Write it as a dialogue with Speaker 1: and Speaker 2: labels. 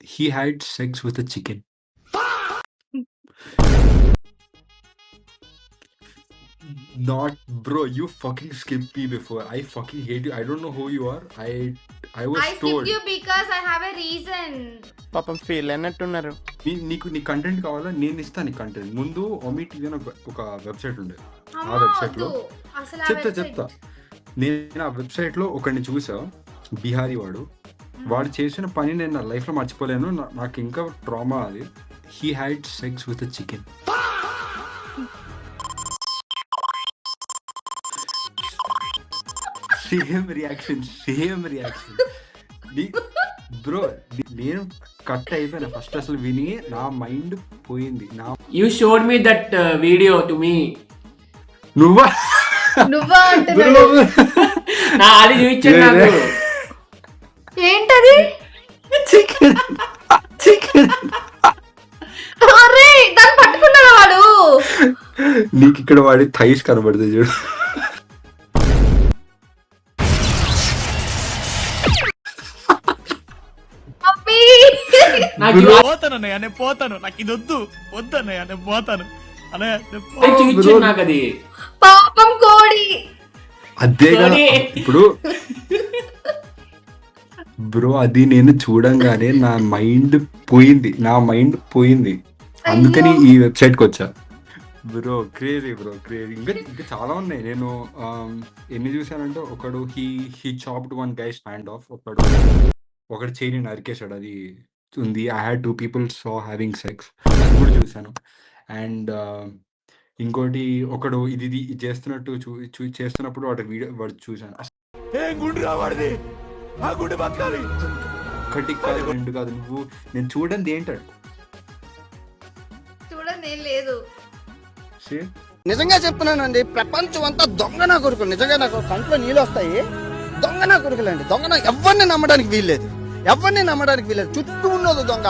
Speaker 1: He had sex with a chicken. Not bro, you fucking skipped me before. I fucking hate you. I don't know who you are. I was
Speaker 2: I skipped
Speaker 1: told.
Speaker 2: you because I have a reason.
Speaker 3: పాపం feel అన్నట్టున్నారు.
Speaker 1: నీకు నీ content కావాలా, నేను ఇస్తాను నీ content. ముందు Omi TV అని ఒక వెబ్సైట్ ఉండేది. ఆ
Speaker 2: అమ్మా
Speaker 1: వెబ్సైట్ లో
Speaker 2: వద్దు అసలు ఆ
Speaker 1: చెప్తా
Speaker 2: website.
Speaker 1: నేను ఆ వెబ్సైట్ లో ఒకరిని చూసా, బీహారీ వాడు చేసిన పని నేను నా లైఫ్ లో మర్చిపోలేను. నాకు ఇంకా ట్రామా అది. He had sex with a chicken. Same reaction bro. నేను కట్ అయిపోయినా ఫస్ట్ అసలు విని నా మైండ్ పోయింది.
Speaker 4: You showed me that video to me.
Speaker 1: నువ్వా
Speaker 2: నువ్వా అంటున్నాడు.
Speaker 4: నా అది చూపించాడు నాకు.
Speaker 2: ఏంటది?
Speaker 1: చికెన్
Speaker 2: అరే దాన్ని పట్టుకున్నాడు వాడు.
Speaker 1: నీకు ఇక్కడ వాడి థైస్ కనబడుతుంది చూడు.
Speaker 2: మమ్మీ
Speaker 4: నాకు
Speaker 5: పోతానన్నయ్య నేను పోతాను, నాకు ఇది వద్దన్నయ్య నేను పోతాను అన్నయ్య.
Speaker 4: అది చూపించాడు నాకు అది.
Speaker 2: పాపం కోడి.
Speaker 1: అదేగా
Speaker 4: Sorry.
Speaker 1: ఇప్పుడు బ్రో అది నేను చూడంగానే నా మైండ్ పోయింది. అందుకని ఈ వెబ్సైట్ కి వచ్చా. బ్రో క్రేజీ ఇంకా చాలా ఉన్నాయి. నేను ఎన్ని చూసానంటే ఒకడు he chopped one guy's hand of. ఒకడు చేయి నరికేశాడు. అది ఉంది. I had 2 people saw having sex. అది కూడా చూసాను. అండ్ ఇంకోటి ఒకడు ఇది చేస్తున్నట్టు చేస్తున్నప్పుడు వాడు చూసాను. ఒకటి కాదు, 2 కాదు. నేను చూడండి ఏంటాడు.
Speaker 2: చూడండి ఏం లేదు.
Speaker 3: నిజంగా చెప్తున్నానండి, ప్రపంచం అంతా దొంగ నా కొడుకులు. నిజంగా నాకు కంట్లో నీళ్ళు వస్తాయి. దొంగ నా కొడుకులండి. ఎవరిని నమ్మడానికి వీల్లేదు. చుట్టూ ఉన్నది దొంగ.